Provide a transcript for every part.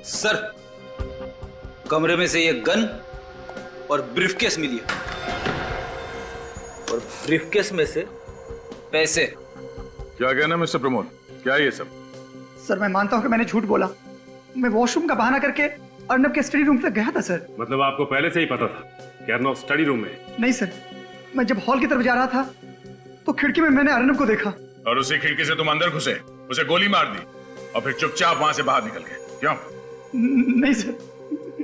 Sir, कमरे में से ये गन और ब्रीफकेस मिली है, और ब्रीफकेस में से पैसे। क्या कहना मिस्टर प्रमोद, क्या है ये सब? सर मैं मानता हूं कि मैंने झूठ बोला। मैं वॉशरूम का बहाना करके अर्नब के स्टडी रूम तक गया था सर। मतलब आपको पहले से ही पता था कि अर्नब स्टडी रूम में है? नहीं सर, मैं जब हॉल की तरफ जा रहा था तो खिड़की में मैंने अर्नब को देखा। और उसी खिड़की से तुम अंदर घुसे, उसे गोली मार दी और फिर चुपचाप वहां से बाहर निकल गए, क्यों? नहीं सर,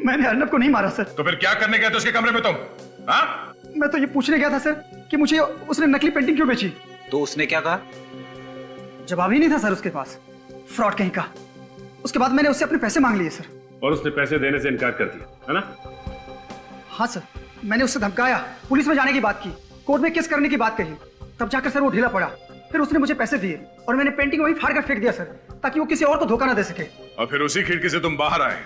मैंने अर्नब को नहीं मारा सर। तो फिर क्या करने गए थे उसके कमरे में तुम? हाँ? मैं तो ये पूछने गया था सर कि मुझे उसने नकली पेंटिंग क्यों बेची। तो उसने क्या कहा? जवाब ही नहीं था सर उसके पास, फ्रॉड कहीं का। उसके बाद मैंने उससे अपने पैसे मांग लिए सर। और उसने पैसे देने से इनकार कर दिया, है ना? हाँ सर, मैंने उससे धमकाया, पुलिस में जाने की बात की, कोर्ट में केस करने की बात कही, तब जाकर सर वो ढीला पड़ा। फिर उसने मुझे पैसे दिए और मैंने पेंटिंग वहीं फाड़ कर फेंक दिया सर, ताकि वो किसी और को धोखा ना दे सके। और फिर उसी खिड़की से तुम बाहर आए,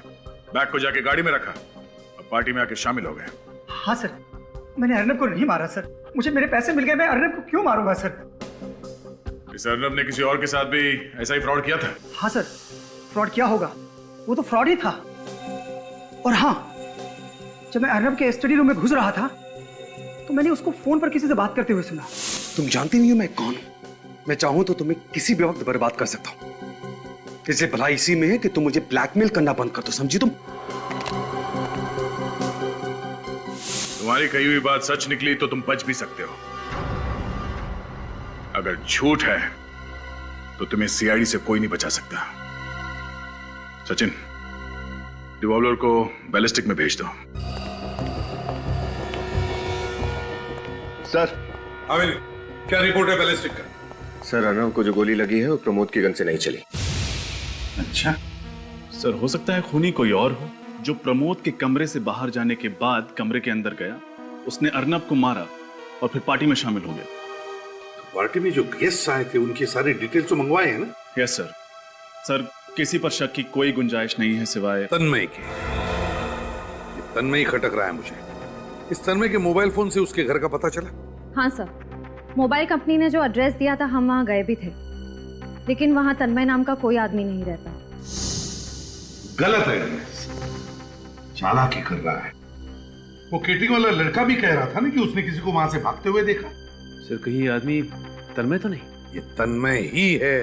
बैग को जाके गाड़ी में रखा और पार्टी में आके शामिल हो गए। हाँ सर, मैंने अर्नब को नहीं मारा सर। मुझे मेरे पैसे मिल गए, मैं अर्नब को क्यों मारूंगा सर? इस अर्नब ने किसी और के साथ भी ऐसा ही फ्रॉड किया था? हाँ सर, फ्रॉड किया होगा, वो तो फ्रॉड ही था। और हाँ, जब मैं अर्नब के स्टडी रूम में घुस रहा था तो मैंने उसको फोन पर किसी से बात करते हुए सुना। तुम जानती नहीं हो मैं कौन हूं। मैं चाहूं तो तुम्हें किसी भी वक्त बर्बाद कर सकता हूं। इससे भला इसी में है कि तुम मुझे ब्लैकमेल करना बंद कर दो, समझी तुम? तुम्हारी कही हुई बात सच निकली तो तुम बच भी सकते हो, अगर झूठ है तो तुम्हें सीआईडी से कोई नहीं बचा सकता। सचिन, रिवॉल्वर को बैलिस्टिक में भेज दो। सर। आमिर, क्या रिपोर्ट है बैलिस्टिक का? सर, अर्नब को जो गोली लगी है वो प्रमोद की गन से नहीं चली। अच्छा सर, हो सकता है खूनी कोई और हो जो प्रमोद के कमरे से बाहर जाने के बाद कमरे के अंदर गया, उसने अर्नब को मारा और फिर पार्टी में शामिल हो गया। तो पार्टी में जो गेस्ट आए थे उनकी सारी डिटेल्स तो मंगवाए हैं ना? Yes sir. सर, किसी पर शक की कोई गुंजाइश नहीं है सिवाय तन्मय के। ये तन्मय खटक रहा है मुझे। इस तन्मय के मोबाइल फोन से उसके घर का पता चला? हाँ सर, मोबाइल कंपनी ने जो एड्रेस दिया था हम वहाँ गए भी थे, लेकिन वहाँ तन्मय नाम का कोई आदमी नहीं रहता। गलत एड्रेस, चालाकी कर रहा है। वो केटरिंग वाला लड़का भी कह रहा था ना कि उसने किसी को वहां से भागते हुए देखा। सर, कहीं ये आदमी तन्मय तो नहीं? ये तन्मय ही है,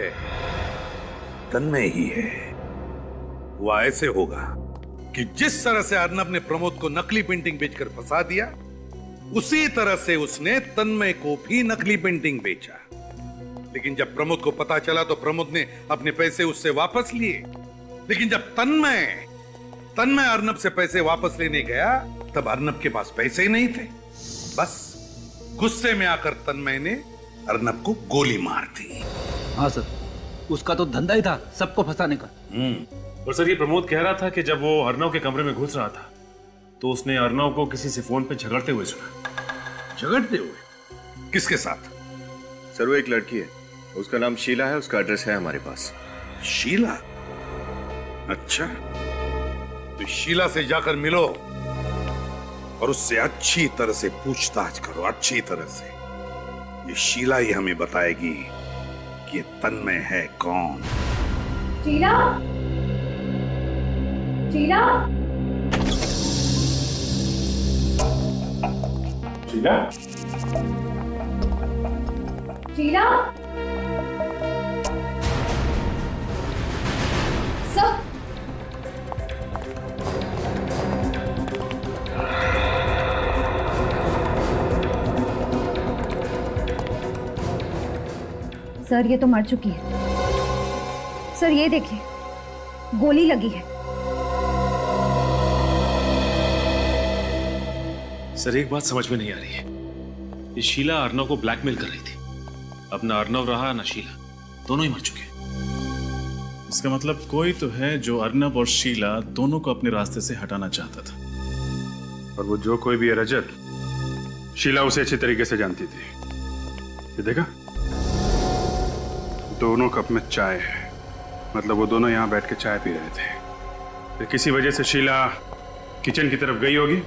तन्मय ही है। वो ऐसे होगा कि जिस तरह से अर्नब ने प्रमोद को नकली पेंटिंग बेचकर फंसा दिया, उसी तरह से उसने तन्मय को भी नकली पेंटिंग बेचा। लेकिन जब प्रमोद को पता चला तो प्रमोद ने अपने पैसे उससे वापस लिए। लेकिन जब तन्मय अर्नब से पैसे वापस लेने गया तब अर्नब के पास पैसे ही नहीं थे। बस गुस्से में आकर तन्मय ने अर्नब को गोली मार दी। हाँ सर, उसका तो धंधा ही था सबको फंसाने का। और सर, ये प्रमोद कह रहा था कि जब वो अर्नव के कमरे में घुस रहा था तो उसने अर्नव को किसी से फोन पे झगड़ते हुए सुना। झगड़ते हुए? किसके साथ? सर, वो एक लड़की है, उसका नाम शीला है, उसका एड्रेस है हमारे पास। शीला? अच्छा, तो शीला से जाकर मिलो और उससे अच्छी तरह से पूछताछ करो, अच्छी तरह से। ये शीला ही हमें बताएगी कि ये तन्मय है कौन। शीला? शीला? शीला? शीला? सर, सर ये तो मर चुकी है। सर ये देखिए, गोली लगी है। सर, एक बात समझ में नहीं आ रही है। ये शीला अर्नव को ब्लैकमेल कर रही थी। अब ना अर्नव रहा ना शीला, दोनों ही मर चुके। इसका मतलब कोई तो है जो अर्नब और शीला दोनों को अपने रास्ते से हटाना चाहता था। और वो जो कोई भी है रजत, शीला उसे अच्छी तरीके से जानती थी। ये देखा, दोनों कप में चाय है, मतलब वो दोनों यहाँ बैठ के चाय पी रहे थे। फिर किसी वजह से शीला किचन की तरफ गई होगी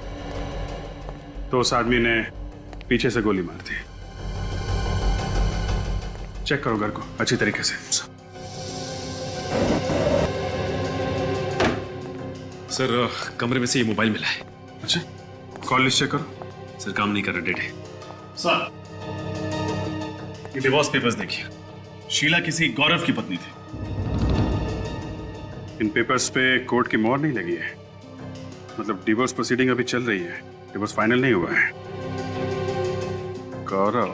तो उस आदमी ने पीछे से गोली मार दी। चेक करो घर को अच्छी तरीके से। सर कमरे में से ये मोबाइल मिला है। अच्छा, कॉल लिस्ट चेक करो। सर काम नहीं कर रहा, डेट है। सर ये डिवोर्स पेपर्स देखिए। शीला किसी गौरव की पत्नी थी। इन पेपर्स पे कोर्ट की मोहर नहीं लगी है, मतलब डिवोर्स प्रोसीडिंग अभी चल रही है, डिवोर्स फाइनल नहीं हुआ है। गौरव,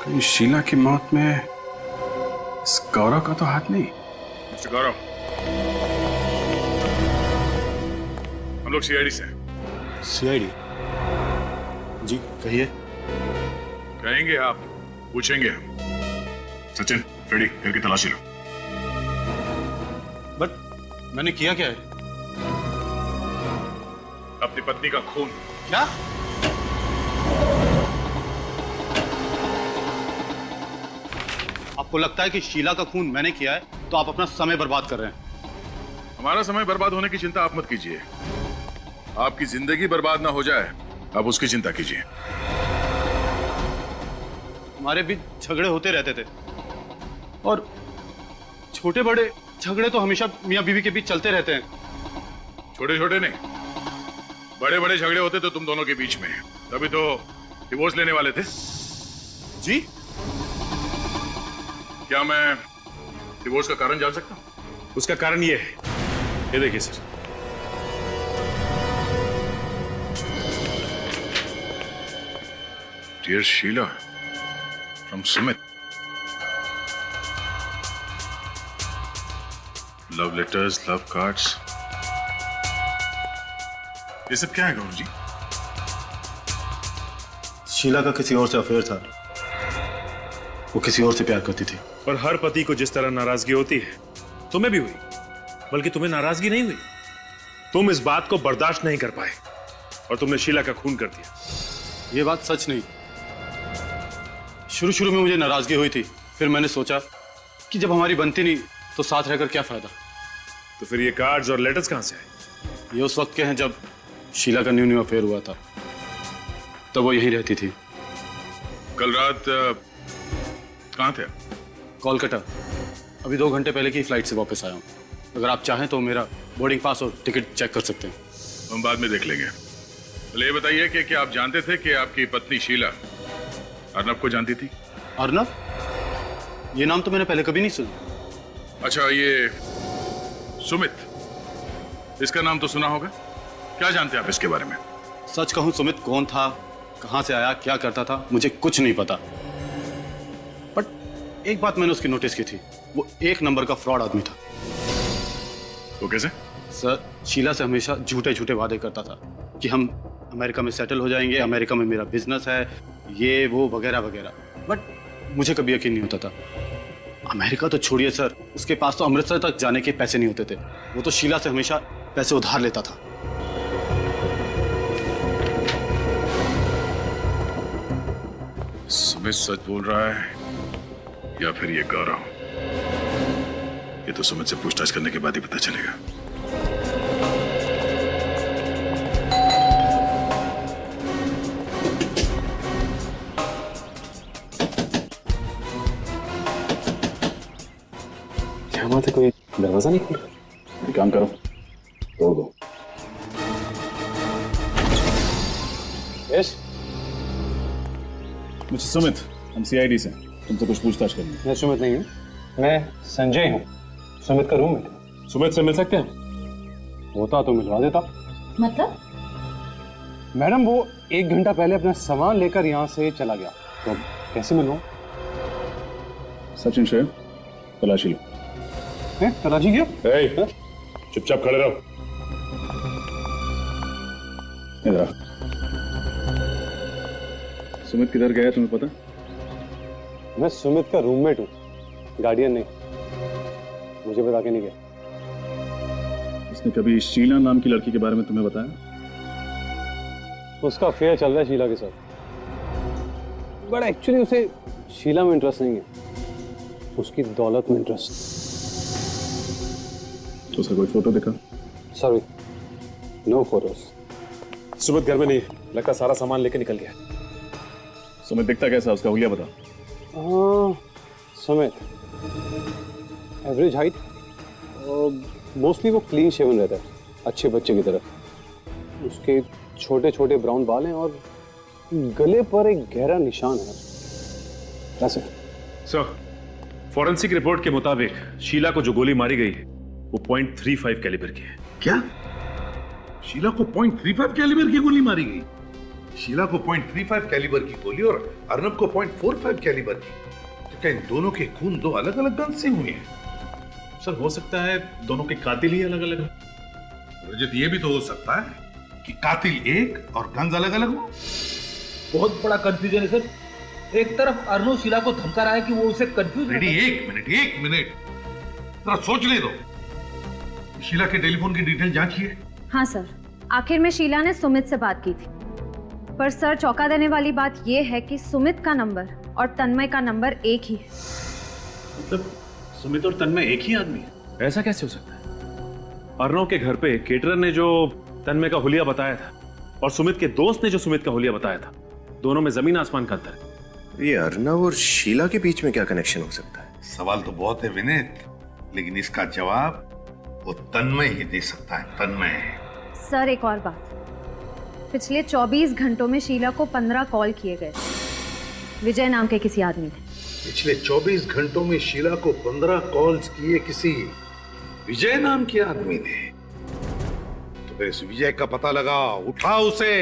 कहीं शीला की मौत में इस गौरव का तो हाथ नहीं? मिस्टर गौरव, हम लोग सीआईडी से हैं। सीआईडी? जी कहिए। कहेंगे आप, पूछेंगे हम। सचिन, रेडी, घर की तलाशी लो। बट मैंने किया क्या है? अपनी पत्नी का खून। क्या? आपको लगता है कि शीला का खून मैंने किया है तो आप अपना समय बर्बाद कर रहे हैं। हमारा समय बर्बाद होने की चिंता आप मत कीजिए। आपकी जिंदगी बर्बाद ना हो जाए, आप उसकी चिंता कीजिए। हमारे बीच झगड़े होते रहते थे और छोटे बड़े झगड़े तो हमेशा मियां बीवी के बीच चलते रहते हैं। छोटे छोटे नहीं, बड़े बड़े झगड़े होते तो तुम दोनों के बीच में, तभी तो डिवोर्स लेने वाले थे। जी? क्या मैं डिवोर्स का कारण जान सकता हूं? उसका कारण ये है, ये देखिए sir. Dear Sheela, from Sumit. Love letters, love cards, ये सब क्या है गौरव जी? शीला का किसी और से अफेयर था, वो किसी और से प्यार करती थी। और हर पति को जिस तरह नाराजगी होती है, तुम्हें भी हुई, बल्कि तुम्हें नाराजगी नहीं हुई, तुम इस बात को बर्दाश्त नहीं कर पाए और तुमने शीला का खून कर दिया। ये बात सच नहीं। शुरू शुरू में मुझे नाराजगी हुई थी, फिर मैंने सोचा कि जब हमारी बनती नहीं तो साथ रहकर क्या फायदा। तो फिर ये कार्ड्स और लेटर्स कहां से आए? ये उस वक्त के हैं जब शीला का न्यू अफेयर हुआ था, तब वो यहीं रहती थी। कल रात कहां थे? कोलकाता। अभी 2 घंटे पहले की फ्लाइट से वापस आया हूँ। अगर आप चाहें तो मेरा बोर्डिंग पास और टिकट चेक कर सकते हैं। हम बाद में देख लेंगे। पहले ये बताइए कि क्या आप जानते थे कि आपकी पत्नी शीला अर्नब को जानती थी? अर्नब? ये नाम तो मैंने पहले कभी नहीं सुना। अच्छा, ये सुमित, इसका नाम तो सुना होगा। क्या जानते हैं आप इसके बारे में? सच कहूं, सुमित कौन था, कहां से आया, क्या करता था, मुझे कुछ नहीं पता। बट एक बात मैंने उसकी नोटिस की थी, वो 1 नंबर का फ्रॉड आदमी था। वो कैसे? सर, शीला से हमेशा झूठे झूठे वादे करता था कि हम अमेरिका में सेटल हो जाएंगे, अमेरिका में मेरा बिजनेस है, ये वो वगैरह वगैरह। बट मुझे कभी यकीन नहीं होता था। अमेरिका तो छोड़िए सर, उसके पास तो अमृतसर तक जाने के पैसे नहीं होते थे। वो तो शीला से हमेशा पैसे उधार लेता था। सुमित सच बोल रहा है या फिर ये गौरव? ये तो सुमित से पूछताछ करने के बाद ही पता चलेगा। क्या बात है, कोई दरवाजा नहीं खुल रहा? एक काम करो, तोड़ दो। यस, मिस्टर सुमित, हम सीआईडी से, तुमसे कुछ पूछताछ करनी है। मैं सुमित नहीं हूँ, मैं संजय हूँ, सुमित का रूममेट। सुमित से मिल सकते हैं? होता तो मिलवा देता। मतलब? मैडम, वो 1 घंटा पहले अपना सामान लेकर यहाँ से चला गया, तो कैसे मिलूँ? सचिन शेर, तलाशी लो। तलाशी क्या? चुपचाप खड़े रहो। इधर। सुमित किधर गया तुम्हें पता? मैं सुमित का रूममेट हूँ, गार्डियन नहीं। मुझे बता के नहीं गया। उसने कभी शीला नाम की लड़की के बारे में तुम्हें बताया? उसका अफेयर चल रहा है शीला के साथ, बट एक्चुअली उसे शीला में इंटरेस्ट नहीं है, उसकी दौलत में इंटरेस्ट। तो उसका कोई फोटो दिखा? Sorry, no photos. सुमित घर में नहीं, लगता सारा सामान लेके निकल गया। सुमित दिखता कैसा, उसका हुलिया बता। सुमित, एवरेज हाइट, मोस्टली वो क्लीन शेवन रहता है, अच्छे बच्चे की तरह। उसके छोटे छोटे ब्राउन बाल हैं और गले पर एक गहरा निशान है। ऐसे सर, फॉरेंसिक रिपोर्ट के मुताबिक शीला को जो गोली मारी गई है वो .35 कैलिबर की है। क्या? शीला को .35 कैलिबर की गोली मारी गई? शीला को .35 कैलिबर की गोली और अर्नब को .45 कैलिबर की। तो क्या इन दोनों के खून दो अलग अलग गन से हुए हैं? सर, हो सकता है दोनों के कातिल ही अलग अलग हैं। रजत, ये भी तो हो सकता है कि कातिल एक और गन्स अलग अलग हो। बहुत बड़ा कंफ्यूजन है सर। एक तरफ अर्नो शीला को धमका रहा है कि वो उसे कंफ्यूज रेडी, एक मिनट जरा सोच ले दो। शीला के टेलीफोन की डिटेल जांचिए। हाँ सर, आखिर में शीला ने सुमित से बात की थी, पर सर चौंका देने वाली बात यह है कि सुमित का नंबर और तन्मय का नंबर एक ही है। मतलब सुमित और तन्मय एक ही आदमी है? ऐसा कैसे हो सकता है? अर्नव के घर पे केटरर ने जो तन्मय का हुलिया बताया था और सुमित के दोस्त ने जो सुमित का हुलिया बताया था, दोनों में जमीन आसमान का अंतर है। ये अर्नव और शीला के बीच में क्या कनेक्शन हो सकता है? सवाल तो बहुत है विनीत, लेकिन इसका जवाब वो तन्मय ही दे सकता है। तन्मय। सर एक और बात, पिछले 24 घंटों में शीला को 15 कॉल किए गए, विजय नाम के किसी आदमी ने। पिछले 24 घंटों में शीला को 15 कॉल्स किए किसी विजय नाम के आदमी ने। तो फिर इस विजय का पता लगा, उठा उसे।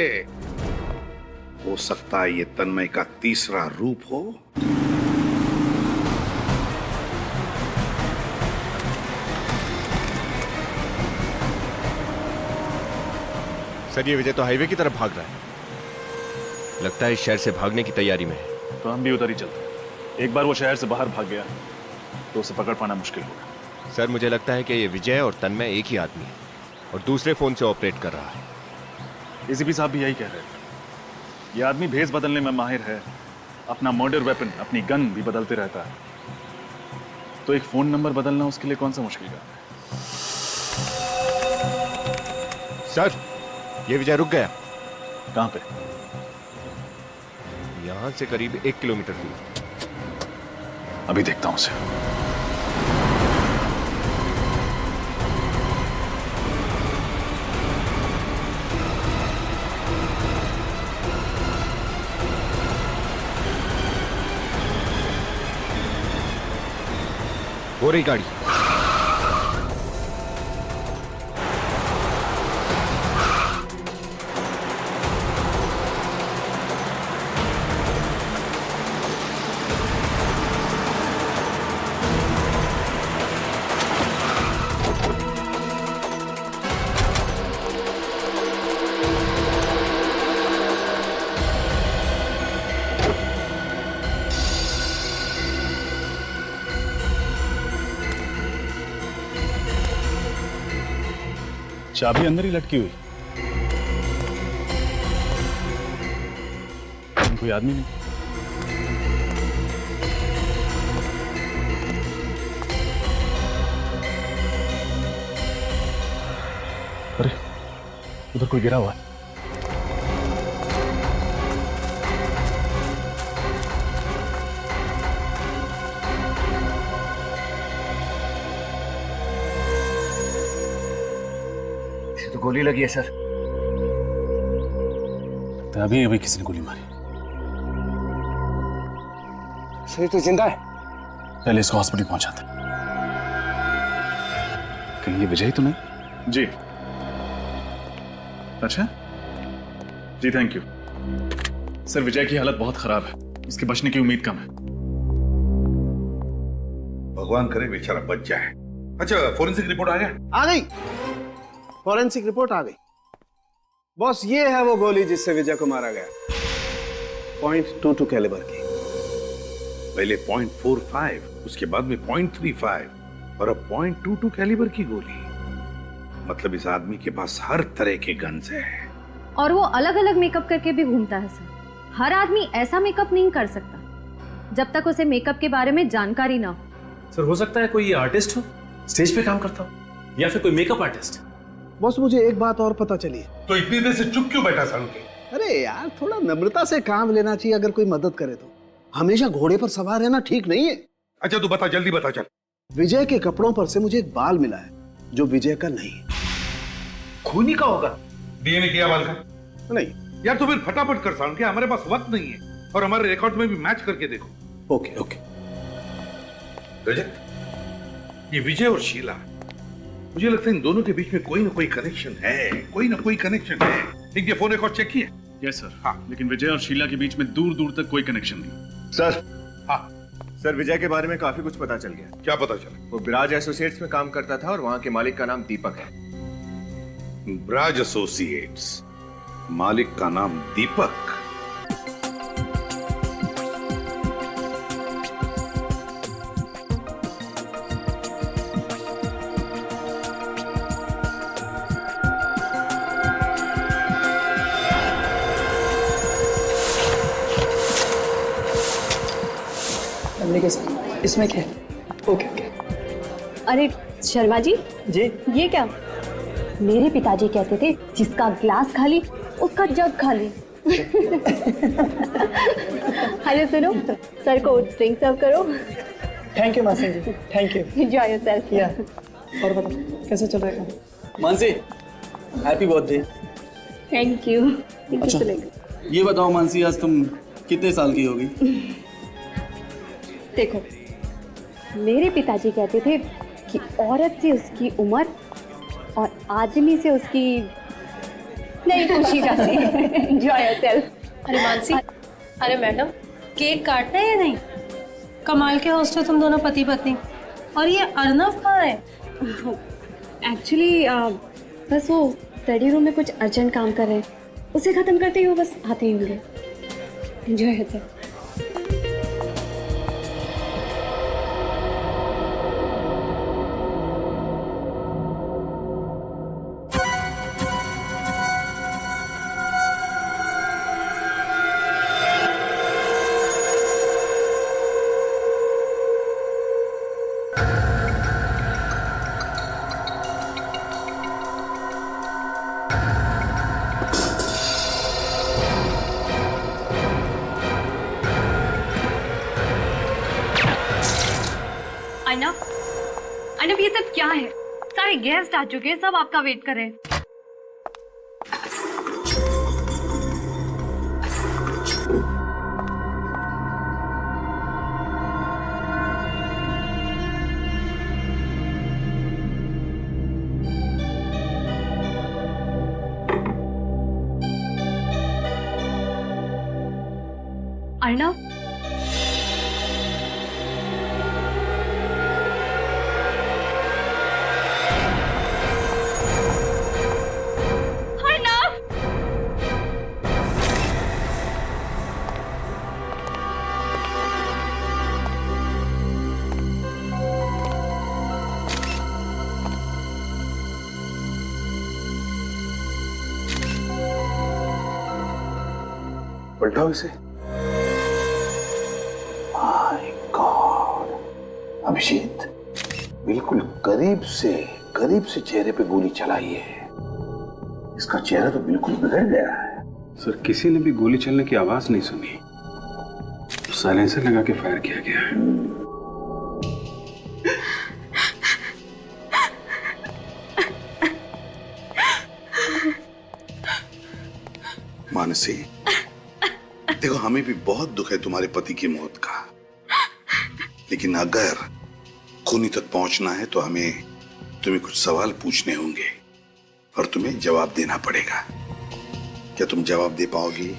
हो सकता है ये तन्मय का तीसरा रूप हो। सर, ये विजय तो हाईवे की तरफ भाग रहा है। लगता है शहर से भागने की तैयारी में है। तो हम भी उधर ही चलते हैं। एक बार वो शहर से बाहर भाग गया तो उसे पकड़ पाना मुश्किल होगा। सर, मुझे लगता है कि ये विजय और तन्मय एक ही आदमी है और दूसरे फोन से ऑपरेट कर रहा है। एसीपी साहब भी यही कह रहे थे। ये आदमी भेस बदलने में माहिर है, अपना मर्डर वेपन, अपनी गन भी बदलते रहता है। तो एक फोन नंबर बदलना उसके लिए कौन सा मुश्किल काम है? सर, ये विजय रुक गया। कहां पे? यहां से करीब 1 किलोमीटर दूर। अभी देखता हूं उसे। हो रही गाड़ी। चाबी अंदर ही लटकी हुई। कोई आदमी नहीं। अरे, उधर कोई गिरा हुआ है। तो गोली लगी है सर। तो अभी अभी किसी ने गोली मारी। सर तो जिंदा है। पहले इसको हॉस्पिटल पहुंचाते। कहीं ये विजय तो नहीं? जी। अच्छा जी, थैंक यू सर। विजय की हालत बहुत खराब है, उसके बचने की उम्मीद कम है। भगवान करे बेचारा बच जाए। अच्छा, फोरेंसिक रिपोर्ट आ गया? आ गई, फॉरेंसिक रिपोर्ट आ गई। बॉस, ये है वो गोली जिससे विजय को मारा गया, .22 कैलिबर की। पहले .45, उसके बाद में .35 और अब .22 कैलिबर की गोली। मतलब इस आदमी के पास हर तरह के गन्स हैं। और वो अलग अलग मेकअप करके भी घूमता है सर। हर आदमी ऐसा मेकअप नहीं कर सकता जब तक उसे मेकअप के बारे में जानकारी ना हो। सर, हो सकता है कोई आर्टिस्ट हो, स्टेज पे काम करता हो, या फिर कोई मेकअप आर्टिस्ट। बॉस, मुझे एक बात और पता चली। तो इतनी देर से चुप क्यों बैठा सड़क के? अरे यार, थोड़ा नम्रता से काम लेना चाहिए। अगर कोई मदद करे तो। हमेशा घोड़े पर सवार रहना ठीक नहीं है। अच्छा, तू बता, जल्दी बता। चल, विजय के कपड़ों पर से मुझे एक बाल मिला है जो विजय का नहीं है। खूनी का होगा। डीएनए किया बाल का? नहीं। यार तो फिर फटाफट कर साउंड, क्या हमारे पास वक्त नहीं है, और हमारे रिकॉर्ड में भी मैच करके देखो। Okay okay. रजत, ये विजय और शीला, मुझे लगता है इन दोनों के बीच में कोई ना कोई कनेक्शन है, कोई ना कोई कनेक्शन है। इनके फोन रिकॉर्ड चेक किया? Yes sir. हाँ। लेकिन विजय और शीला के बीच में दूर दूर तक कोई कनेक्शन नहीं। सर। हाँ सर, विजय के बारे में काफी कुछ पता चल गया। क्या पता चला? वो विराज एसोसिएट्स में काम करता था और वहां के मालिक का नाम दीपक है। ब्राज एसोसिएट्स, मालिक का नाम दीपक। इसमें क्या है? Okay okay. अरे शर्मा जी, ये क्या? मेरे पिताजी कहते थे जिसका ग्लास खाली उसका जग खाली। अरे सुनो, सर को ड्रिंक सर्व करो। थैंक यू मासी जी, थैंक यू। Enjoy yourself. या और बताओ कैसे चल रहा है? Mansi, happy birthday. Thank you. अच्छा, ये बताओ मानसी, आज तुम कितने साल की होगी? देखो, मेरे पिताजी कहते थे कि औरत से उसकी उम्र और आदमी से उसकी नहीं खुशी जाती है। Enjoy yourself. अरे मानसी, अरे मैडम, केक काटना है या नहीं? कमाल के होस्ट हो तुम दोनों पति पत्नी। और ये अर्नव कहाँ है? एक्चुअली बस वो स्टडी रूम में कुछ अर्जेंट काम कर रहे हैं, उसे खत्म करते ही वो बस आते ही होंगे। Enjoy yourself. अर्नव, ये सब क्या है? सारे गेस्ट आ चुके हैं, सब आपका वेट कर रहे हैं। अर्नव, पलटाओ इसे। माय गॉड, अभिषेक बिल्कुल करीब से चेहरे पे गोली चलाई है। इसका चेहरा तो बिल्कुल बिगड़ गया है। सर, किसी ने भी गोली चलने की आवाज नहीं सुनी, साइलेंसर लगा के फायर किया गया है। मानसी, देखो, हमें भी बहुत दुख है तुम्हारे पति की मौत का, लेकिन अगर खूनी तक पहुंचना है तो हमें तुम्हें कुछ सवाल पूछने होंगे और तुम्हें जवाब देना पड़ेगा। क्या तुम जवाब दे पाओगी?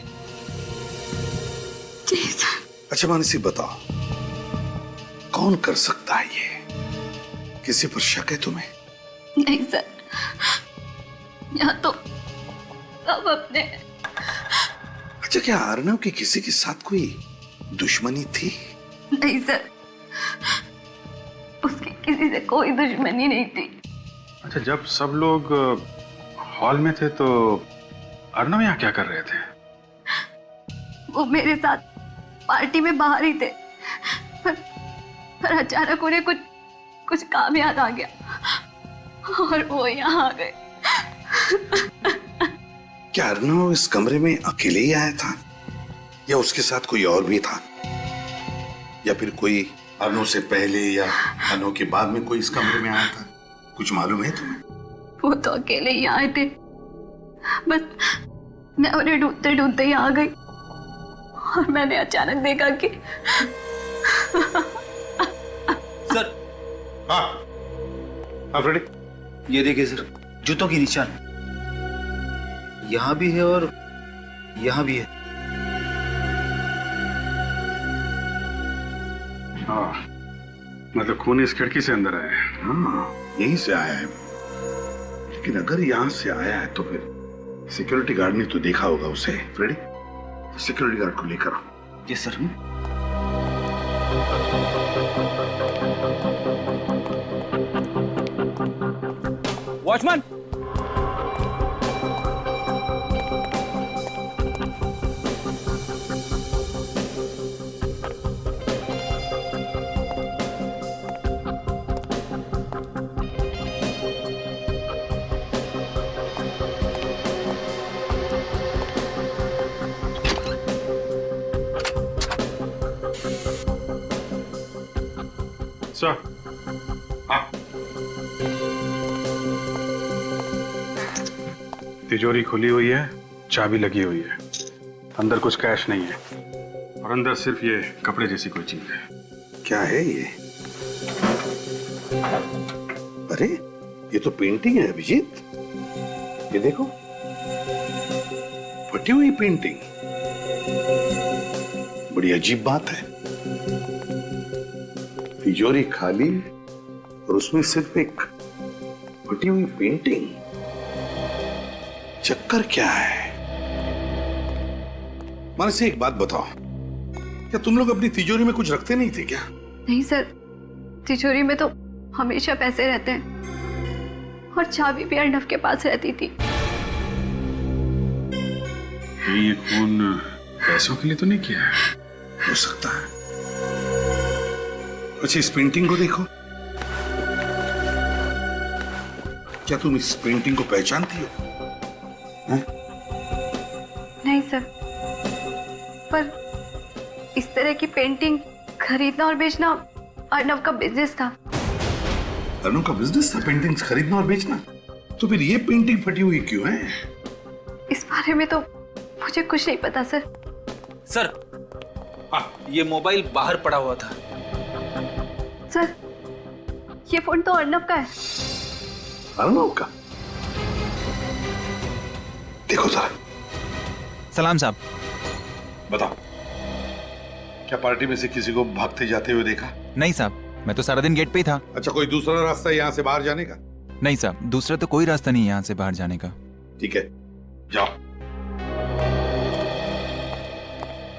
अच्छा मानसी, बताओ, कौन कर सकता है ये? किसी पर शक है तुम्हें? नहीं सर, यहाँ तो सब अपने। अच्छा, क्या अर्नव की किसी के साथ कोई दुश्मनी थी? नहीं सर, उसकी किसी से कोई दुश्मनी नहीं थी। अच्छा, जब सब लोग हॉल में थे तो अर्नव यहाँ क्या कर रहे थे? वो मेरे साथ पार्टी में बाहर ही थे, पर अचानक उन्हें कुछ काम याद आ गया और वो यहाँ आ गए। क्या अर्नव इस कमरे में अकेले ही आया था या उसके साथ कोई और भी था, या फिर कोई अनु से पहले या अनु के बाद में कोई इस कमरे में आया था? कुछ मालूम है तुम्हें? वो तो अकेले ही आए थे, बस मैं उन्हें ढूंढते ढूंढते ही आ गई और मैंने अचानक देखा कि सर। हाँ हाँ फ्रेडी, ये देखिए सर, जूतों की निशान यहाँ भी है और यहाँ भी है। हाँ, मतलब खून इस खिड़की से अंदर आया है। हाँ यहीं से आया है, लेकिन अगर यहाँ से आया है तो फिर सिक्योरिटी गार्ड ने तो देखा होगा उसे। फ्रेडी, सिक्योरिटी गार्ड को लेकर आओ। Yes sir. वॉचमैन, सर, तिजोरी खुली हुई है, चाबी लगी हुई है, अंदर कुछ कैश नहीं है और अंदर सिर्फ ये कपड़े जैसी कोई चीज है। क्या है ये? अरे ये तो पेंटिंग है अभिजीत, ये देखो, फटी हुई पेंटिंग। बड़ी अजीब बात है, तिजोरी खाली और उसमें सिर्फ एक फटी हुई पेंटिंग। चक्कर क्या है? मन से एक बात बताओ, क्या तुम लोग अपनी तिजोरी में कुछ रखते नहीं थे क्या? नहीं सर, तिजोरी में तो हमेशा पैसे रहते हैं और चाबी भी अर्नव के पास रहती थी। ये खून पैसों के लिए तो नहीं किया है? हो सकता है। अच्छा इस पेंटिंग को देखो, क्या तुम इस पेंटिंग को पहचानती हो? नहीं सर, पर इस तरह की पेंटिंग खरीदना और बेचना अर्नव का बिजनेस था। अर्नव का बिजनेस था पेंटिंग्स खरीदना और बेचना? तो फिर ये पेंटिंग फटी हुई क्यों है? इस बारे में तो मुझे कुछ नहीं पता सर। सर, ये मोबाइल बाहर पड़ा हुआ था। सर, ये फोन तो अर्नव का है। अर्नव का? देखो जरा। सलाम साहब। बताओ, क्या पार्टी में से किसी को भागते जाते हुए देखा? नहीं साहब, मैं तो सारा दिन गेट पे ही था। अच्छा, कोई दूसरा रास्ता यहाँ से बाहर जाने का? नहीं साहब, दूसरा तो कोई रास्ता नहीं यहाँ से बाहर जाने का। ठीक है, जाओ।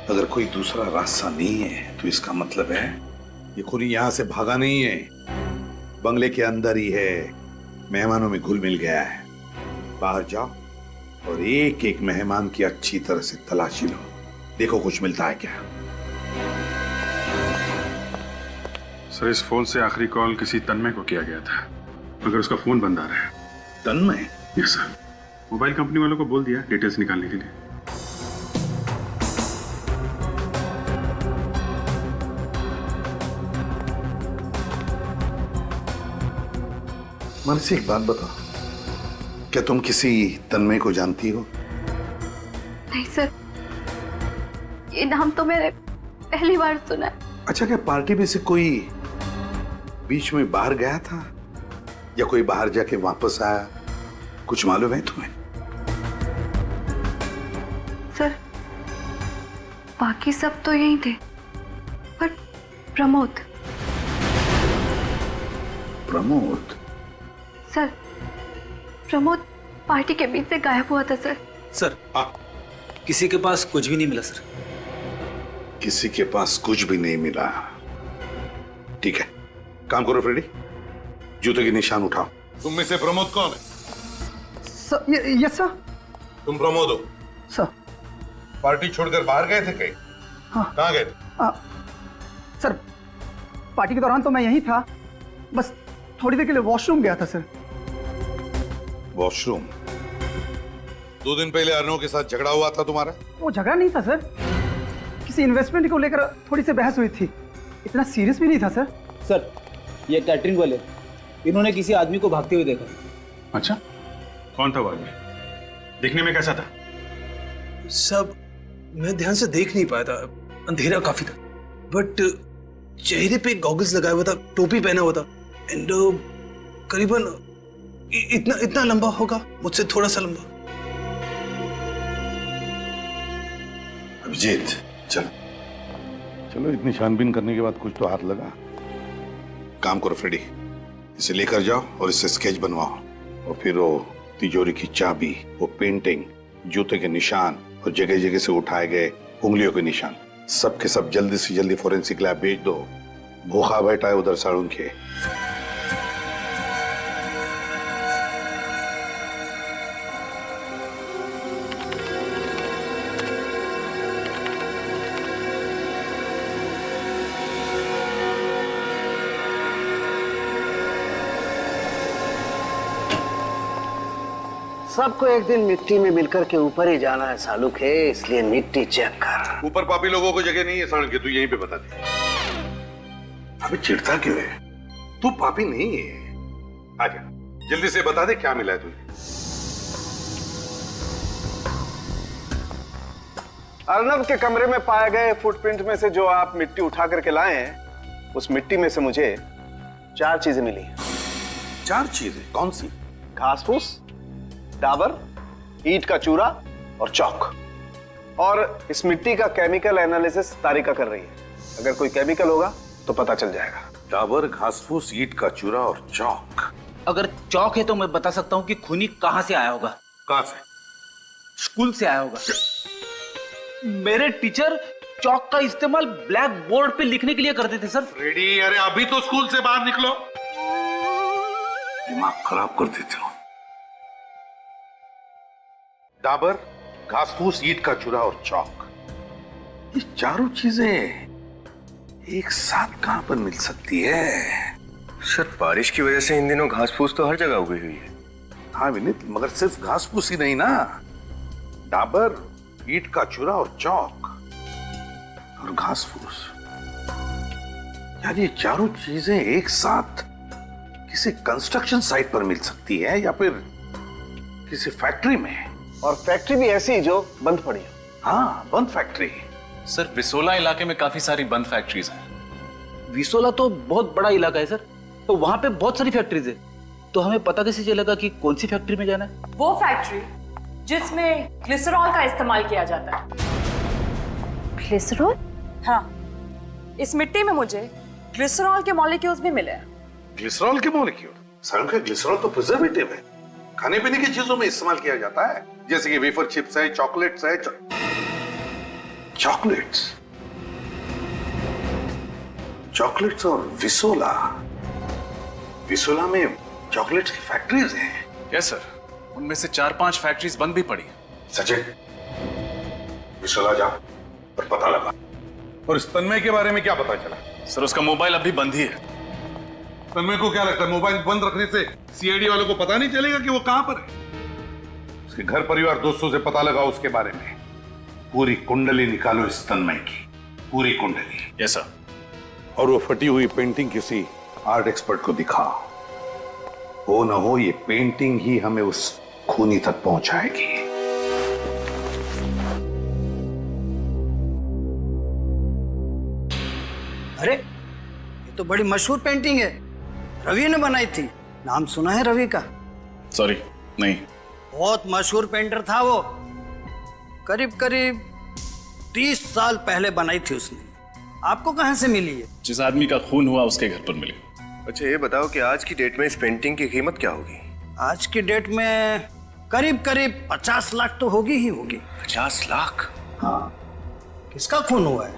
अगर कोई दूसरा रास्ता नहीं है तो इसका मतलब है ये खूनी यहाँ से भागा नहीं है, बंगले के अंदर ही है, मेहमानों में घुल मिल गया है। बाहर जाओ और एक एक मेहमान की अच्छी तरह से तलाशी लो, देखो कुछ मिलता है क्या। सर, इस फोन से आखिरी कॉल किसी तन्मय को किया गया था, मगर उसका फोन बंद आ रहा है। तन्मय? यस सर, मोबाइल कंपनी वालों को बोल दिया डिटेल्स निकालने के लिए। मन से एक बात बताओ, क्या तुम किसी तन्मय को जानती हो? नहीं सर, ये नाम तो मैंने पहली बार सुना है। अच्छा, क्या पार्टी में से कोई बीच में बाहर गया था या कोई बाहर जाके वापस आया? कुछ मालूम है तुम्हें? सर, बाकी सब तो यही थे, पर प्रमोद। प्रमोद? सर, प्रमोद पार्टी के बीच से गायब हुआ था सर। सर, किसी के पास कुछ भी नहीं मिला सर। किसी के पास कुछ भी नहीं मिला? ठीक है, काम करो फ्रेडी, जूते के निशान उठाओ। तुम में से प्रमोद कौन है? Sir, yes sir. तुम प्रमोद हो? सर। पार्टी छोड़कर बाहर गए थे कहीं? हाँ। कहाँ गए थे? सर, पार्टी के दौरान तो मैं यहीं था, बस थोड़ी देर के लिए वॉशरूम गया था सर। वॉशरूम? 2 दिन पहले अर्नव के साथ झगड़ा हुआ था तुम्हारा? वो झगड़ा नहीं था सर, किसी इन्वेस्टमेंट को लेकर थोड़ी सी बहस हुई थी। इतना सीरियस भी नहीं था सर। सर, ये कैटरिंग वाले, इन्होंने किसी आदमी को भागते हुए देखा। अच्छा, कौन था वो आदमी? दिखने में कैसा था? सब मैं ध्यान से देख नहीं पाया था, अंधेरा काफी था, बट चेहरे पे गॉगल्स लगाया हुआ था, टोपी पहना हुआ था, एंड करीबन इतना लंबा होगा, मुझसे थोड़ा सा लंबा। अभिजीत, चलो चलो, इतनी छानबीन करने के बाद कुछ तो हाथ लगा। काम करो फ्रेडी, इसे लेकर जाओ और इससे स्केच बनवाओ, और फिर वो तिजोरी की चाबी, वो पेंटिंग, जूते के निशान और जगह जगह से उठाए गए उंगलियों के निशान, सब के सब जल्दी से जल्दी फोरेंसिक लैब भेज दो। भूखा बैठा है उधर साड़ून के। सबको एक दिन मिट्टी में मिलकर के ऊपर ही जाना है सालुक है, इसलिए मिट्टी चेक कर। ऊपर पापी लोगों को जगह नहीं है साड़ून के, तू यहीं पे बता दे। अभी चिढ़ता क्यों है? तू पापी नहीं है। आजा, जल्दी से बता दे क्या मिला है तुझे। अर्नब के कमरे में पाए गए फुटप्रिंट में से जो आप मिट्टी उठा करके लाए हैं, उस मिट्टी में से मुझे 4 चीजें मिली। 4 चीजें? कौन सी? घास फूस, डाबर, ईंट का चूरा और चौक। और इस मिट्टी का केमिकल एनालिसिस तारिका कर रही है, अगर कोई केमिकल होगा तो पता चल जाएगा। डाबर, घास फूस, ईंट का चूरा और चौक। अगर चौक है तो मैं बता सकता हूँ कि खूनी कहाँ से आया होगा। कहाँ से? स्कूल से आया होगा। मेरे टीचर चौक का इस्तेमाल ब्लैक बोर्ड पे लिखने के लिए करते थे सर। फ्रेडी, अरे अभी तो स्कूल से बाहर निकलो, दिमाग खराब कर देते हो। डाबर, घास फूस, ईंट का चूरा और चौक, ये चारों चीजें एक साथ कहां पर मिल सकती है? सर, बारिश की वजह से इन दिनों घास फूस तो हर जगह उगी हुई है। हाँ विनीत, मगर सिर्फ घास फूस ही नहीं ना, डाबर, ईंट का चूरा और चौक और घास फूस, यार ये चारों चीजें एक साथ किसी कंस्ट्रक्शन साइट पर मिल सकती है या फिर किसी फैक्ट्री में, और फैक्ट्री भी ऐसी जो बंद पड़ी है। हाँ, बंद फैक्ट्री। सर, विसोला इलाके में काफी सारी बंद फैक्ट्रीज हैं। विसोला तो बहुत बड़ा इलाका है सर, तो वहां पे बहुत सारी फैक्ट्रीज है, तो हमें पता कैसे चलेगा कि कौन सी फैक्ट्री में जाना है? वो फैक्ट्री जिसमें ग्लिसरॉल का इस्तेमाल किया जाता है। ग्लिसरॉल? हाँ, इस मिट्टी में मुझे ग्लिसरॉल के मॉलिक्यूल्स भी मिले हैं। ग्लिसरॉल के मॉलिक्यूल? सालों का ग्लिसरॉल तो प्रिजर्वेटिव है, खाने पीने की चीजों में इस्तेमाल किया जाता है, जैसे कि वेफर चिप्स है, चॉकलेट्स है। चॉकलेट्स और विसोला। विसोला में चॉकलेट्स की फैक्ट्रीज हैं। यस सर, उनमें से 4-5 फैक्ट्रीज बंद भी पड़ी। सचिन, विसोला जा और पता लगा। और इस तन्मय के बारे में क्या पता चला? सर, उसका मोबाइल अभी बंद ही है। तन्मय को क्या लगता है मोबाइल बंद रखने से सीआईडी वालों को पता नहीं चलेगा कि वो कहां पर है? उसके घर परिवार दोस्तों से पता लगा उसके बारे में। पूरी कुंडली निकालो इस तन्मय की, पूरी कुंडली। Yes sir. और वो फटी हुई पेंटिंग किसी आर्ट एक्सपर्ट को दिखाओ। हो ना हो ये पेंटिंग ही हमें उस खूनी तक पहुंचाएगी। अरे, ये तो बड़ी मशहूर पेंटिंग है, रवि ने बनाई थी। नाम सुना है रवि का? सॉरी, नहीं। बहुत मशहूर पेंटर था वो, करीब करीब 30 साल पहले बनाई थी उसने। आपको कहां से मिली है? जिस आदमी का खून हुआ उसके घर पर मिली। अच्छा, ये बताओ कि आज की डेट में इस पेंटिंग की कीमत क्या होगी? आज की डेट में करीब करीब 50 लाख तो होगी ही होगी। 50 लाख? हाँ। किसका खून हुआ है?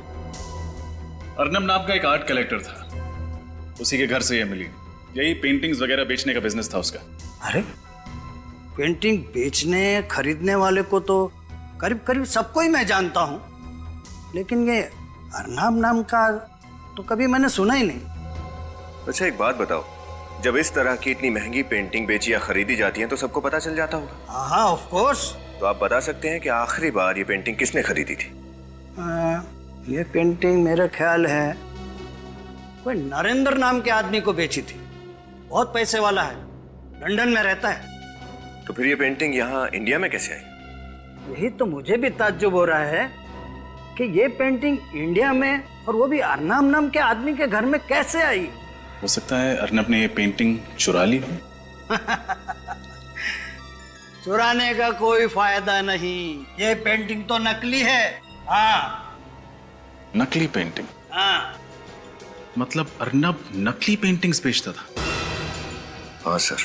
अर्नब नाम का एक आर्ट कलेक्टर था, उसी के घर से ये मिली। यही पेंटिंग्स वगैरह बेचने का बिजनेस था उसका। अरे, पेंटिंग बेचने खरीदने वाले को तो करीब करीब सबको ही मैं जानता हूं, लेकिन ये अर्नब नाम का तो कभी मैंने सुना ही नहीं। अच्छा, एक बात बताओ, जब इस तरह की इतनी महंगी पेंटिंग बेची या खरीदी जाती है तो सबको पता चल जाता होगा? हाँ, ऑफ कोर्स। तो आप बता सकते हैं कि आखिरी बार ये पेंटिंग किसने खरीदी थी? ये पेंटिंग मेरा ख्याल है कोई नरेंद्र नाम के आदमी को बेची थी। बहुत पैसे वाला है, लंदन में रहता है। तो फिर ये पेंटिंग यहाँ इंडिया में कैसे आई? यही तो मुझे भी ताज्जुब हो रहा है कि ये पेंटिंग इंडिया में, और वो भी अर्नब नाम के आदमी के घर में कैसे आई। हो सकता है अर्नब ने ये पेंटिंग चुरा ली हो। चुराने का कोई फायदा नहीं, ये पेंटिंग तो नकली है। हाँ, नकली पेंटिंग? हाँ। मतलब अर्नब नकली पेंटिंग्स बेचता था? हाँ सर,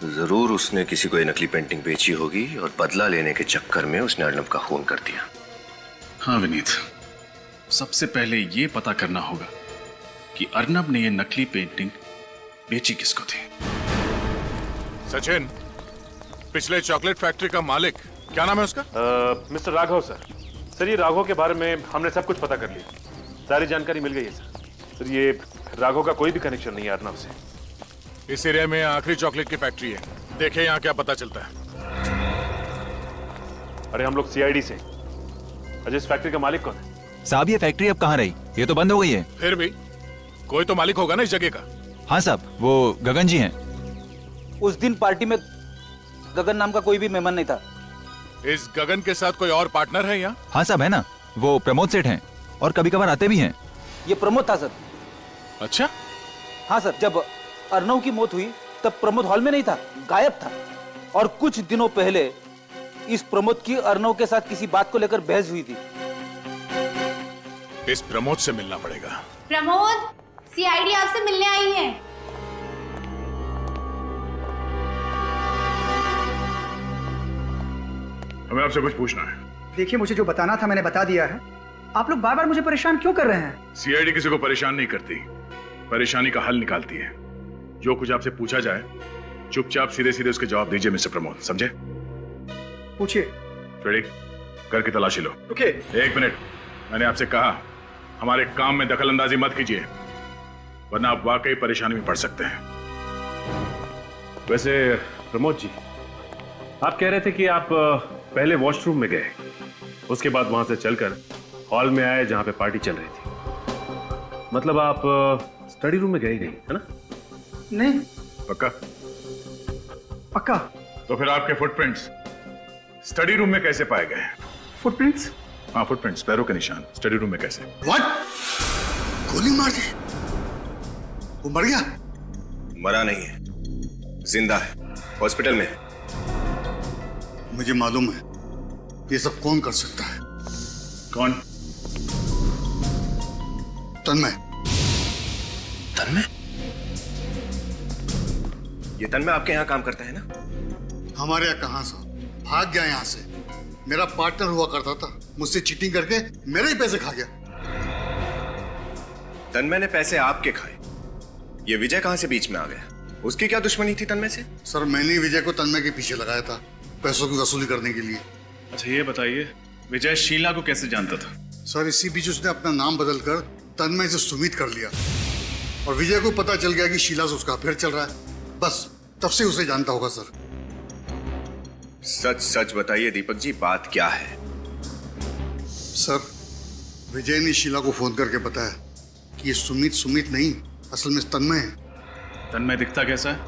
जरूर उसने किसी को ये नकली पेंटिंग बेची होगी और बदला लेने के चक्कर में उसने अर्नब का खून कर दिया। हाँ विनीत, सबसे पहले ये पता करना होगा कि अर्नब ने ये नकली पेंटिंग बेची किसको थी। सचिन, पिछले चॉकलेट फैक्ट्री का मालिक क्या नाम है उसका? Mister Raghav sir. सर ये राघव के बारे में हमने सब कुछ पता कर लिया, सारी जानकारी मिल गई है सर। सर ये राघव का कोई भी कनेक्शन नहीं है अर्नब से। इस एरिया में आखिरी चॉकलेट की फैक्ट्री है, देखिए यहाँ क्या पता चलता है। अरे हम लोग सीआईडी से। अजय इस फैक्ट्री का मालिक कौन है? साहब ये फैक्ट्री अब कहाँ रही, ये तो बंद हो गई है। फिर भी कोई तो मालिक होगा ना इस जगह का। हाँ साहब, वो गगन जी हैं। उस दिन पार्टी में गगन नाम का कोई भी मेहमान नहीं था। इस गगन के साथ कोई और पार्टनर है यहाँ? हाँ साहब है ना, वो प्रमोद सेठ हैं और कभी कभार आते भी हैं। ये प्रमोद था सर। अच्छा? हाँ सर, जब अर्नब की मौत हुई तब प्रमोद हॉल में नहीं था, गायब था। और कुछ दिनों पहले इस प्रमोद की अर्नब के साथ किसी बात को लेकर बहस हुई थी। इस प्रमोद से मिलना पड़ेगा। प्रमोद, सीआईडी आपसे मिलने आई है। हमें आपसे कुछ पूछना है। देखिए, मुझे जो बताना था मैंने बता दिया है। आप लोग बार बार मुझे परेशान क्यों कर रहे हैं? सीआईडी किसी को परेशान नहीं करती, परेशानी का हल निकालती है। जो कुछ आपसे पूछा जाए चुपचाप सीधे सीधे उसके जवाब दीजिए मिस्टर प्रमोद, समझे? पूछिए। रेडी? घर की तलाशी लो। ओके। 1 मिनट, मैंने आपसे कहा हमारे काम में दखल अंदाजी मत कीजिए, वरना आप वाकई परेशानी में पड़ सकते हैं। वैसे प्रमोद जी, आप कह रहे थे कि आप पहले वॉशरूम में गए, उसके बाद वहां से चलकर हॉल में आए जहां पे पार्टी चल रही थी। मतलब आप स्टडी रूम में गए नहीं, है ना? नहीं। पक्का? पक्का। तो फिर आपके फुटप्रिंट्स स्टडी रूम में कैसे पाए गए? फुटप्रिंट्स? हाँ, फुटप्रिंट्स, पैरों के निशान स्टडी रूम में कैसे? What? गोली मार दी? वो मर गया? मरा नहीं है, जिंदा है, हॉस्पिटल में है। मुझे मालूम है ये सब कौन कर सकता है। कौन? तन्मय। तन्मय? ये तन्मय आपके यहाँ काम करता है ना? हमारे यहाँ कहां सा, भाग गया यहाँ से। मेरा पार्टनर हुआ करता था, मुझसे चीटिंग करके मेरे ही पैसे खा गया। तन्मय ने पैसे आपके खाए, ये विजय कहां से बीच में आ गया? उसकी क्या दुश्मनी थी तन्मय से? सर, मैंने विजय को तन्मय के पीछे लगाया था पैसों की वसूली करने के लिए। अच्छा ये बताइए, विजय शीला को कैसे जानता था? सर, इसी बीच उसने अपना नाम बदलकर तन्मय से सुमित कर लिया और विजय को पता चल गया कि शीला से उसका अफेयर चल रहा है। बस तब से उसे जानता होगा। सर सच सच बताइए दीपक जी, बात क्या है? सर, विजय ने शीला को फोन करके बताया कि ये सुमित नहीं, असल में तन्मय है। तन्मय दिखता कैसा है?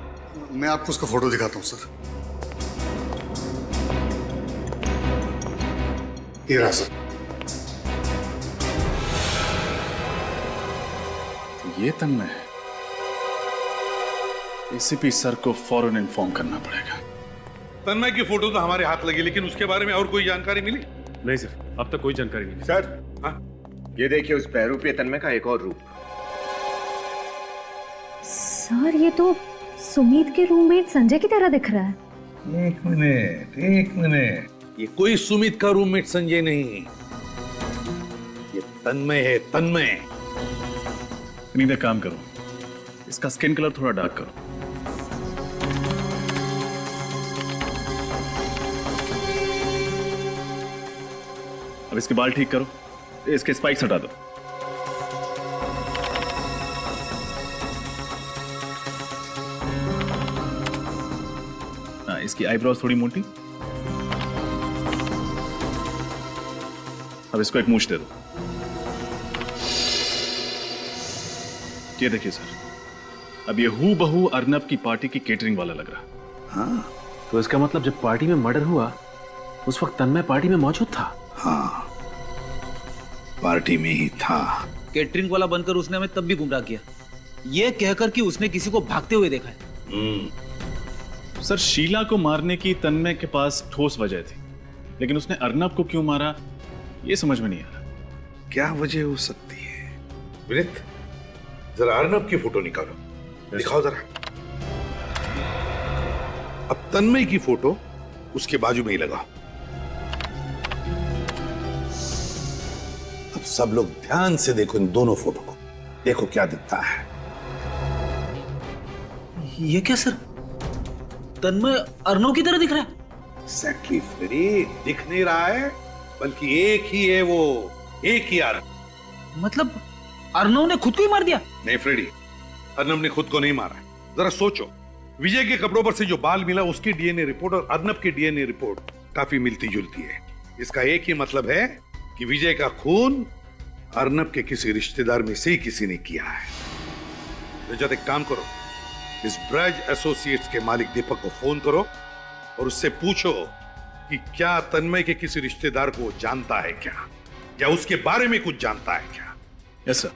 मैं आपको उसका फोटो दिखाता हूँ सर। ये रहा सर। ये तन्मय है। एसीपी सर को फौरन इन्फॉर्म करना पड़ेगा। तन्मय की फोटो तो हमारे हाथ लगी, लेकिन उसके बारे में और कोई जानकारी मिली? नहीं सर, अब तक कोई जानकारी नहीं। सर, हाँ, ये देखिए उस बहरूपी तन्मय का एक और रूप। सर ये तो सुमित के रूममेट संजय की तरह दिख रहा है। एक मिनट, ये कोई सुमित का रूममेट संजय नहीं, ये तन्मय है, तन्मय। नहीं तो काम करो, इसका स्किन कलर थोड़ा डार्क करो। अब इसके बाल ठीक करो, इसके स्पाइक्स हटा दो। हाँ, इसकी आईब्रोज थोड़ी मोटी। अब इसको एक मूंछ दे दो। ये देखिए सर, अब ये हूबहू अर्नब की पार्टी की केटरिंग वाला लग रहा। हाँ, तो इसका मतलब जब पार्टी में मर्डर हुआ उस वक्त तन्मय पार्टी में मौजूद था। हाँ, पार्टी में ही था। केटरिंग वाला बनकर उसने हमें तब भी गुमराह किया, ये कहकर कि उसने किसी को भागते हुए देखा है। सर, शीला को मारने की तन्मय के पास ठोस वजह थी, लेकिन उसने अर्नब को क्यों मारा ये समझ में नहीं आ रहा। क्या वजह हो सकती है? विनीत, जरा अर्नब की फोटो निकालो, दिखाओ जरा। अब तन्मय की फोटो उसके बाजू में ही लगाओ। अब सब लोग ध्यान से देखो इन दोनों फोटो को, देखो क्या दिखता है। ये क्या सर, तन्मय अर्नब की तरह दिख रहा है। एग्जैक्टली फ्रेडी, दिख नहीं रहा है बल्कि एक ही है वो, एक ही अर्नब। मतलब अर्नब ने खुद को ही मार दिया? नहीं फ्रेडी, अर्नब ने खुद को नहीं मारा है। जरा सोचो, विजय के कपड़ों पर से जो बाल मिला उसकी डीएनए रिपोर्ट और अर्नब की डीएनए रिपोर्ट काफी मिलती जुलती है। इसका एक ही मतलब है कि विजय का खून अर्नब के किसी रिश्तेदार में से ही किसी ने किया है। रजत, एक काम करो, इस ब्रज एसोसिएट्स के मालिक दीपक को फोन करो और उससे पूछो कि क्या तन्मय के किसी रिश्तेदार को जानता है क्या, या उसके बारे में कुछ जानता है क्या। Yes sir.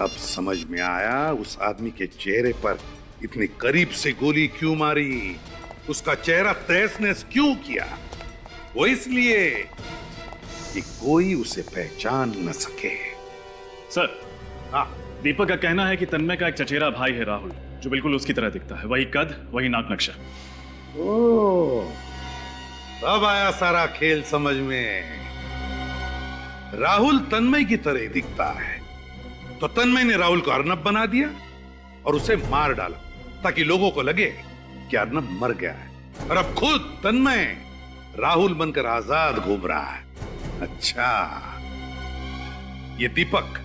अब समझ में आया उस आदमी के चेहरे पर इतने करीब से गोली क्यों मारी, उसका चेहरा तहस नहस क्यों किया। वो इसलिए कि कोई उसे पहचान न सके। सर, हाँ, दीपक का कहना है कि तन्मय का एक चचेरा भाई है राहुल, जो बिल्कुल उसकी तरह दिखता है, वही कद, वही नाक नक्शा। ओह, अब आया सारा खेल समझ में। राहुल तन्मय की तरह ही दिखता है, तो तन्मय ने राहुल को अर्नब बना दिया और उसे मार डाला ताकि लोगों को लगे कि अर्नब मर गया है, और अब खुद तन्मय राहुल बनकर आजाद घूम रहा है। अच्छा, ये दीपक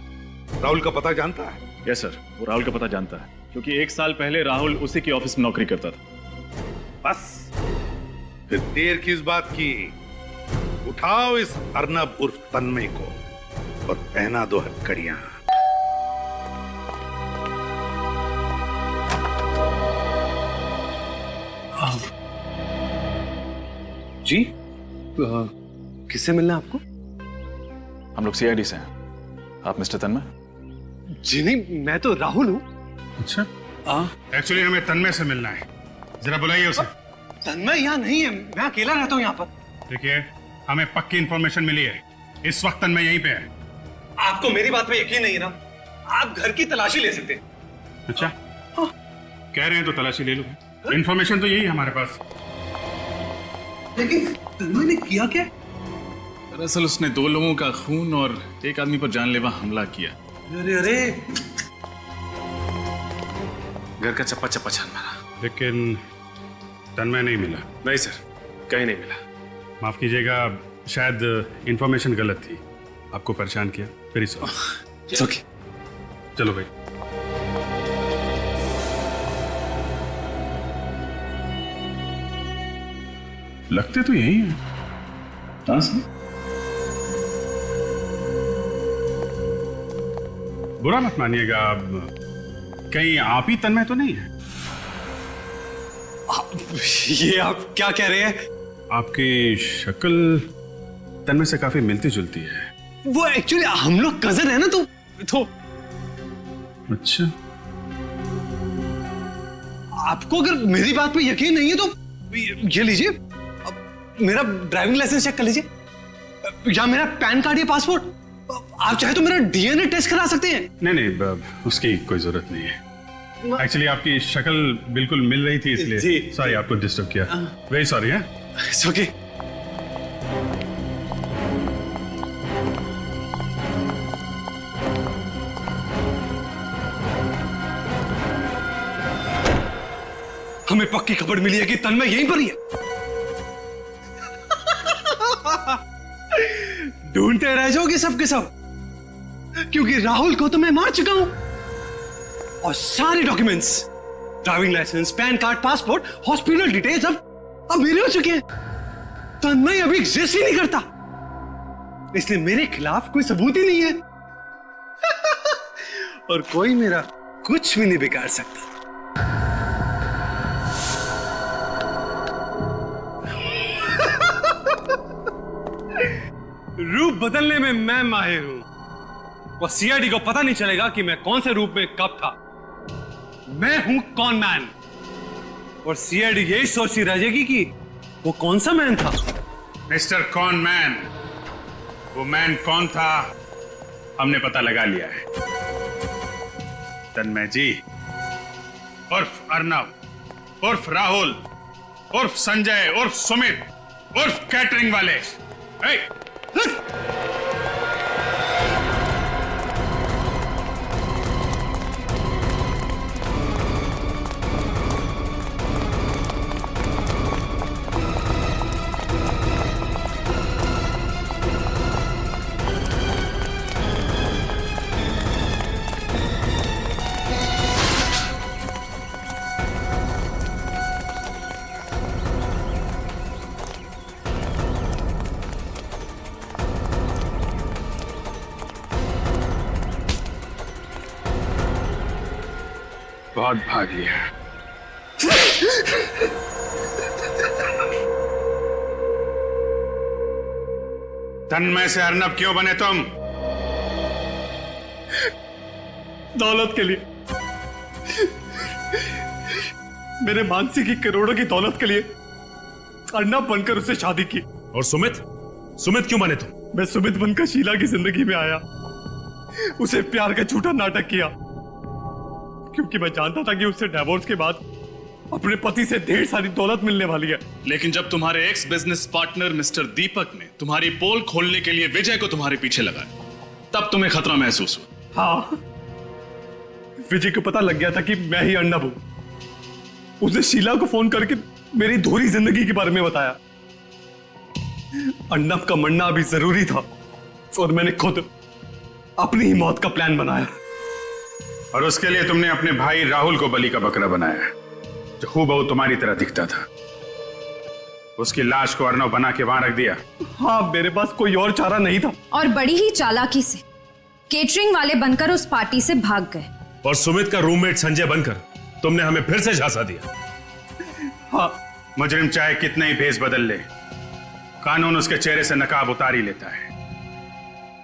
राहुल का पता जानता है? यस सर, वो राहुल का पता जानता है, क्योंकि 1 साल पहले राहुल उसी की ऑफिस में नौकरी करता था। बस, फिर देर किस बात की, उठाओ इस अर्नब उर्फ तन्मय को और पहना दो हथकड़ियां। जी, किससे मिलना है आपको? हम लोग सीआईडी से हैं। आप मिस्टर तन्मय? जी नहीं, मैं तो राहुल हूँ। अच्छा, एक्चुअली हमें तन्मय से मिलना है, जरा बुलाइए उसे। तन्मय यहाँ नहीं है, मैं अकेला रहता हूँ यहाँ पर। देखिए, हमें पक्की इंफॉर्मेशन मिली है, इस वक्त तन्मय यहीं पे है। आपको मेरी बात पे यकीन नहीं है ना? आप घर की तलाशी ले सकते हैं। अच्छा, कह रहे हैं तो तलाशी ले लो, इंफॉर्मेशन तो यही है हमारे पास। लेकिन तन्मय ने किया क्या? दरअसल उसने 2 लोगों का खून और एक आदमी पर जानलेवा हमला किया। अरे अरे, घर का चप्पा चप्पा छान मारा। लेकिन तन्मय नहीं मिला। नहीं सर, कहीं नहीं मिला। माफ कीजिएगा, शायद इंफॉर्मेशन गलत थी, आपको परेशान किया, वेरी सॉरी। ओके, चलो भाई। लगते तो यही है। हाँ सर, बुरा मत मानिएगा, कहीं आप ही तन्मय तो नहीं है? ये आप क्या कह रहे हैं? आपकी शक्ल तन्मय से काफी मिलती जुलती है। वो एक्चुअली हम लोग कजन है ना, तो अच्छा, आपको अगर मेरी बात पे यकीन नहीं है तो ये लीजिए, मेरा ड्राइविंग लाइसेंस चेक कर लीजिए, या मेरा पैन कार्ड या पासपोर्ट। आप चाहे तो मेरा डीएनए टेस्ट करा सकते हैं। नहीं, उसकी कोई जरूरत नहीं है। एक्चुअली आपकी शक्ल बिल्कुल मिल रही थी, इसलिए सॉरी आपको डिस्टर्ब किया, वेरी सॉरी। है ओके। हमें पक्की खबर मिली है कि तन्मय यहीं पर ही है। ढूंढते रह जाओगे सबके सब, क्योंकि राहुल को तो मैं मार चुका हूं, और सारे documents, driving licence, PAN card, passport, hospital details अब मेरे हो चुके हैं। तन्मय अभी एग्जिस्ट ही नहीं करता, इसलिए मेरे खिलाफ कोई सबूत ही नहीं है। और कोई मेरा कुछ भी नहीं बिगाड़ सकता। रूप बदलने में मैं माहिर हूं और सीआईडी को पता नहीं चलेगा कि मैं कौन से रूप में कब था। मैं हूं कॉन मैन और सीआईडी यही सोचती रहेगी कि वो कौन सा मैन था। मिस्टर कॉन मैन, वो मैन कौन था हमने पता लगा लिया है। तन्मय जी उर्फ अर्नब उर्फ राहुल उर्फ संजय उर्फ सुमित उर्फ कैटरिंग वाले। बहुत भाग लिया। तन्मय से अर्नब क्यों बने तुम? दौलत के लिए, मेरे मानसी की करोड़ों की दौलत के लिए अर्नब बनकर उससे शादी की। और सुमित सुमित क्यों बने तुम? मैं सुमित बनकर शीला की जिंदगी में आया, उसे प्यार का झूठा नाटक किया क्योंकि मैं जानता था कि उससे डिवोर्स के बाद अपने पति से ढेर सारी दौलत मिलने वाली है। लेकिन जब तुम्हारे एक्स बिजनेस पार्टनर मिस्टर दीपक ने तुम्हारी पोल खोलने के लिए विजय को तुम्हारे पीछे लगाया, तब तुम्हें खतरा महसूस हुआ। हाँ, विजय को पता लग गया था कि मैं ही अर्नब हूं। उसने शीला को फोन करके मेरी धूरी जिंदगी के बारे में बताया। अर्नब का मरना अभी जरूरी था और मैंने खुद अपनी ही मौत का प्लान बनाया। और उसके लिए तुमने अपने भाई राहुल को बलि का बकरा बनाया, जो हूबहू तुम्हारी तरह दिखता था। उसकी लाश को अर्नब बना के वहां रख दिया। हाँ, मेरे पास कोई और चारा नहीं था। और बड़ी ही चालाकी से केटरिंग वाले बनकर उस पार्टी से भाग गए। और सुमित का रूममेट संजय बनकर तुमने हमें फिर से झांसा दिया। हाँ, मुजरिम चाहे कितने ही भेष बदल ले, कानून उसके चेहरे से नकाब उतार ही लेता है।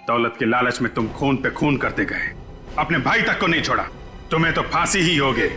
दौलत के लालच में तुम खून पे खून करते गए, अपने भाई तक को नहीं छोड़ा। तुम्हें तो फांसी ही होगी।